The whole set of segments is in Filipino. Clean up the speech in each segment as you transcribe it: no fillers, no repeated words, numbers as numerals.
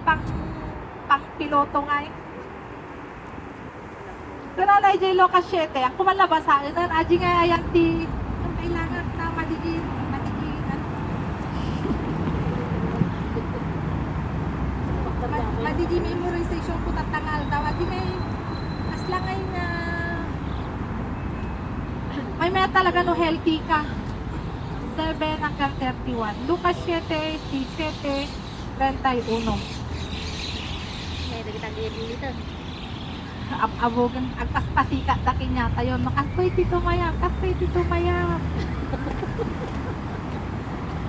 pang piloto nga eh. Kuna na J. Lucas 7, ang kumalabas sa akin, aji nga ayan ti, ang kailangan na madigin, madigi memorization ko tatangal daw, aji may, as lang ay nga, may may talaga no healthy ka, 7 hanggang 31, Lucas 7, 7, 31. May dagitang dito. Abogan agpaspasikat dakin niya tayo makastoy tito mayam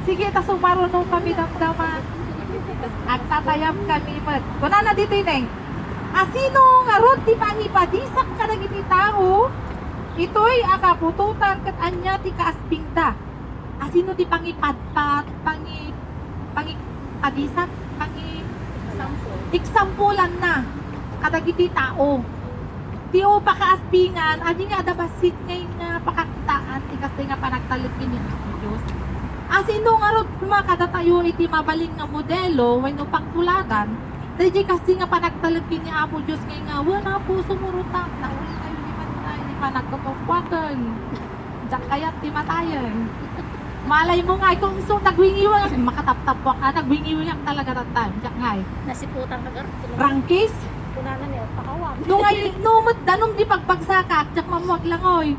sige ta sumarunong kami damdaman agtatayam kami mat kuna na dito ineng asino nga rod di pangipadisak ka na gini tao ito'y akapututan kat anya ti kaaspingda asino di pangipadpat pangipadisak iksampulan na kadagiti tao. Tiyo pakaaspingan, adi nga adabasit ngayon nga pakakitaan, ti kasi nga panagtalit kini Diyos. Asino nga rod kumakadatayo iti mabaling nga modelo, wano pangtuladan, dahil kasi nga panagtalit kini Apo Diyos ngayon nga, wala po sumurutak, nauli kayo di matay, di pa nagtutupwatan. Diyak kaya't di matayan. Malay mo nga, kung so nagwingiwang, makataptapwak ka, nagwingiwang talaga tatay, diyak nga eh. Nasiputang kagar. Rangkis? Kunanan niya, pakawam. Nung ay, numot danong di pagbagsakak, tsak mamuag lang oy.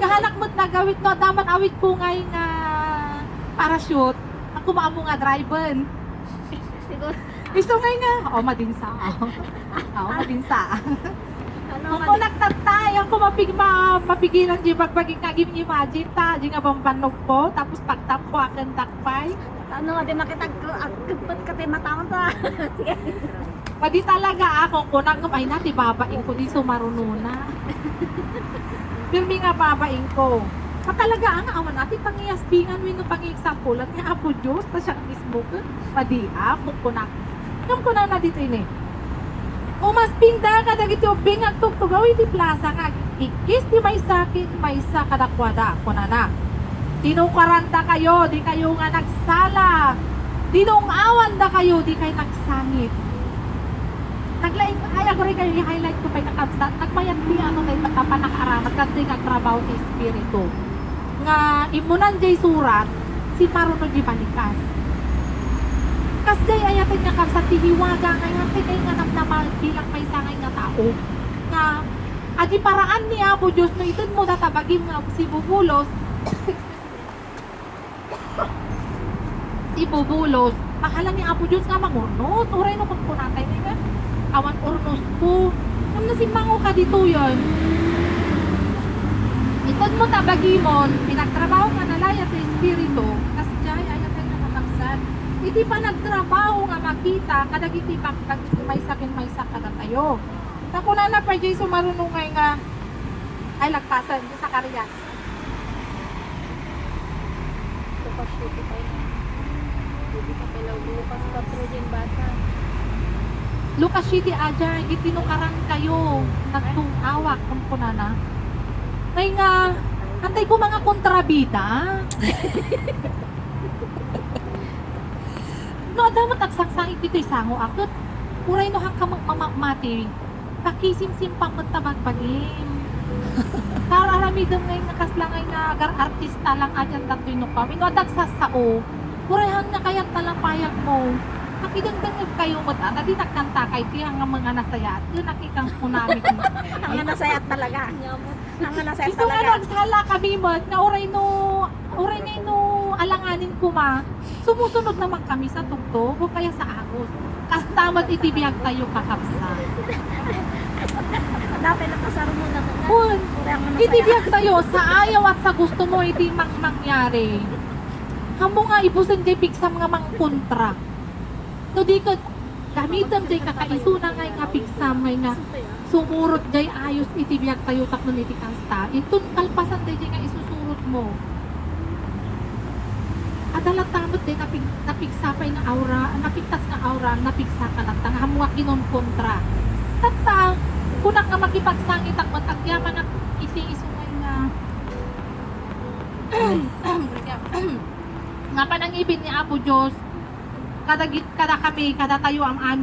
Kahanak mo't nagawit no, daman awit ko ngay nga parachute, ang kumaamo nga driven. Siguro, Gusto ngay nga, madinsa. Madinsa. ano Kung nagtatay, ang mapigilan di bagbaging kagim imagine ta, di nga bambanog po, tapos pagtapo akan takpay. ano nga din nakita agkapot ka tayo matawan ta. Sige. Padi talaga ako, kunang ay nati babaing ko di sumarununa. Pirmi nga babaing ko. Talaga ang awan natin pangiyasbingan wino pang-example nga Apo Diyos ta siya mismo ko. Padi ako kunak. Ngam kunak na dito ini. Umas pinda ka dagiti ubing ang tugtugaw iti plaza nga ikis di may sakin may sa kadakwada kunana. Tinukaranta kayo, di kayo nga nagsala. Dinungawan da kayo, di kayo nagsangit. Naglaing, ay ako rin kayo i-highlight ko pa yung nakabstat. Nagmayat di ano na yung tapan nakaaramat kasi nagtrabaho ni Espiritu. Nga imunan jay surat, si Maruno di balikas. Kas jay ayatin nga kabsat, tihiwaga ngayon, tinay nga namnamal bilang may sangay nga tao. Nga, adi paraan ni Apo Diyos, no itin mo databagim nga si Bubulos, si Bubulos, makalan ni Apo Diyos nga mangurnos, uray no kung punatay na nga, awan urnos ko, kung nasimango ka dito yun, itod mo tabagimon, pinagtrabaho ka nalaya sa Espiritu, kasi dyan, ayaw tayo na mataksan, hindi pa nagtrabaho nga makita, kadagiti may sakin may sakada tayo. Takuna na pa dyan sumarunong nga, ay lagpasan, sa karyas. Tupas dito tayo. Hindi ka pala lupas 4 din bata. Lucas City aja, itinukaran kayo, nagtungawak kung kunana. Ngay nga, antay ko mga kontrabida. No, damat agsaksangit dito'y sango akot. Uray no hang kamamamati, kakisim-sim pang magtabagpagim. Kararamidam ngay nga kaslangay nga agar-artista lang ajan dato'y no kami. No, dagsasao, uray hang na kayat talapayag mo. Nakidangdang kayo mo ta, di nagkanta kay tiyang nga mga nasayat. Yun nakikang punamit mo. Ang nasayat talaga. Ang nasayat Gusto nga talaga. nagsala kami mo, na uray no alanganin ko ma. Sumusunod naman kami sa tugtog o kaya sa agos. Kastamat itibiyag tayo kakapsa. Dati na pasaro mo na. Kun, itibiyag tayo sa ayaw at sa gusto mo iti mangyari. Hamo nga ibusin jay piksam nga mang kontra. No di ko gamitan jay kakaisuna nga piksam nga sumurot jay ayos itibiyag tayo taknon iti kasta. Itun kalpasan jay nga isusurot mo. Adalat tamot din napigsapay nga aura, napigtas nga aura, napigsa ka lang tanga hamo nga kinon kontra. Tatta kunak nga makipagsangit ak matagya mga iti isungay nga nga panangibin ni Apo Diyos kada kami, kada tayo ang amin.